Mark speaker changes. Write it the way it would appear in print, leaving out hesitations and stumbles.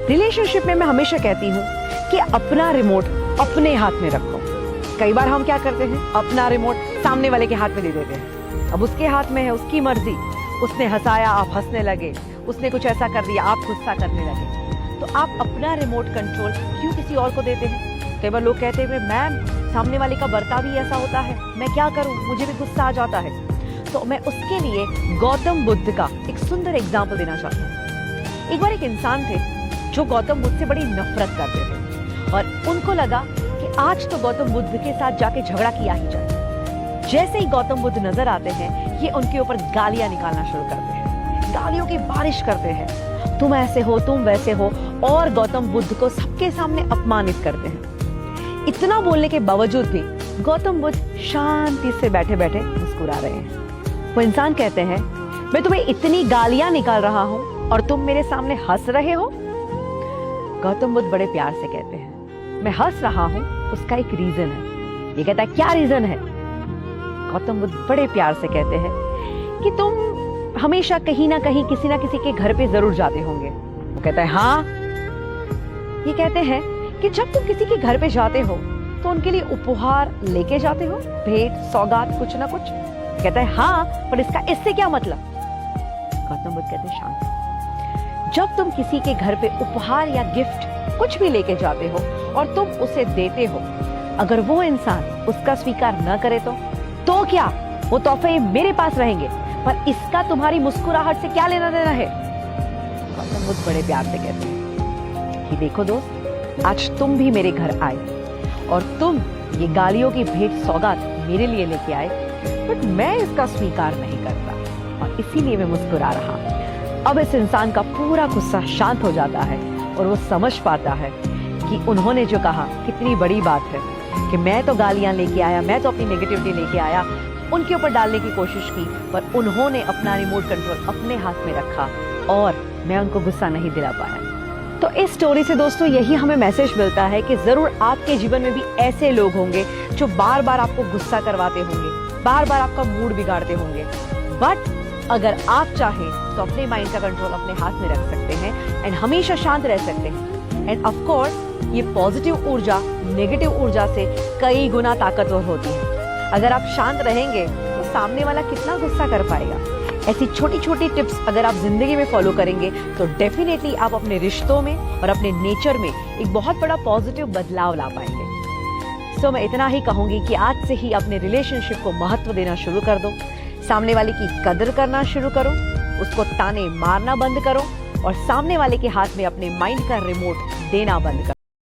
Speaker 1: Relationship में मैं हमेशा कहती हूँ कि अपना रिमोट अपने हाथ में रखो। कई बार हम क्या करते हैं, अपना रिमोट सामने वाले के हाथ में दे देते हैं। अब उसके हाथ में है, उसकी मर्जी, उसने हंसाया आप हंसने लगे, उसने कुछ ऐसा कर दिया आप गुस्सा करने लगे। तो आप अपना रिमोट कंट्रोल क्यों किसी और को देते हैं? कई बार लोग कहते हैं मैम सामने वाले का बर्ताव ही ऐसा होता है, मैं क्या करूं, मुझे भी गुस्सा आ जाता है। तो मैं उसके लिए गौतम बुद्ध का एक सुंदर एग्जाम्पल देना चाहती हूँ। एक बार एक इंसान थे जो गौतम बुद्ध से बड़ी नफरत करते थे और उनको लगा कि आज तो गौतम बुद्ध के साथ जाके झगड़ा किया ही जाए। जैसे ही गौतम बुद्ध नजर आते हैं ये उनके ऊपर गालियां निकालना शुरू करते हैं, गालियों की बारिश करते हैं, तुम ऐसे हो, तुम वैसे हो, और गौतम बुद्ध को सबके सामने अपमानित करते हैं। इतना बोलने के बावजूद भी गौतम बुद्ध शांति से बैठे बैठे मुस्कुरा रहे हैं। वो इंसान कहते हैं मैं तुम्हें इतनी गालियां निकाल रहा हूं और तुम मेरे सामने हंस रहे हो। गौतम बुद्ध बड़े प्यार से कहते हैं मैं हंस रहा हूं, उसका एक रीजन है। ये कहता है क्या रीजन है? गौतम बुद्ध बड़े प्यार से कहते हैं कि तुम हमेशा कहीं ना कहीं किसी ना किसी के घर पे जरूर जाते होंगे। वो कहता है हाँ। ये कहते हैं कि जब तुम किसी के घर पे जाते हो तो उनके लिए उपहार लेके जाते हो, भेंट सौगात कुछ ना कुछ। कहता है हाँ, पर इससे क्या मतलब? गौतम बुद्ध कहते हैं शांत। जब तुम किसी के घर पे उपहार या गिफ्ट कुछ भी लेके जाते हो और तुम उसे देते हो, अगर वो इंसान उसका स्वीकार न करे तो क्या, वो तोहफे मेरे पास रहेंगे, पर इसका तुम्हारी मुस्कुराहट से क्या लेना देना है? गौतम बुद्ध बड़े प्यार से कहते हैं कि देखो दोस्त, आज तुम भी मेरे घर आए और तुम ये गालियों की भेंट सौगात मेरे लिए लेके आए, बट मैं इसका स्वीकार नहीं करता और इसीलिए मैं मुस्कुरा रहा। अब इस इंसान का पूरा गुस्सा शांत हो जाता है और वो समझ पाता है कि उन्होंने जो कहा कितनी बड़ी बात है कि मैं तो गालियां लेके आया, मैं तो अपनी नेगेटिविटी लेके आया, उनके ऊपर डालने की कोशिश की, पर उन्होंने अपना रिमोट कंट्रोल अपने हाथ में रखा और मैं उनको गुस्सा नहीं दिला पाया। तो इस स्टोरी से दोस्तों यही हमें मैसेज मिलता है कि जरूर आपके जीवन में भी ऐसे लोग होंगे जो बार बार आपको गुस्सा करवाते होंगे, बार बार आपका मूड बिगाड़ते होंगे, बट अगर आप चाहें तो अपने माइंड का कंट्रोल अपने हाथ में रख सकते हैं एंड हमेशा शांत रह सकते हैं। एंड ऑफ कोर्स ये पॉजिटिव ऊर्जा नेगेटिव ऊर्जा से कई गुना ताकतवर होती है। अगर आप शांत रहेंगे तो सामने वाला कितना गुस्सा कर पाएगा। ऐसी छोटी छोटी टिप्स अगर आप जिंदगी में फॉलो करेंगे तो डेफिनेटली आप अपने रिश्तों में और अपने नेचर में एक बहुत बड़ा पॉजिटिव बदलाव ला पाएंगे। सो मैं इतना ही कहूंगी कि आज से ही अपने रिलेशनशिप को महत्व देना शुरू कर दो, सामने वाले की कदर करना शुरू करो, उसको ताने मारना बंद करो और सामने वाले के हाथ में अपने माइंड का रिमोट देना बंद करो।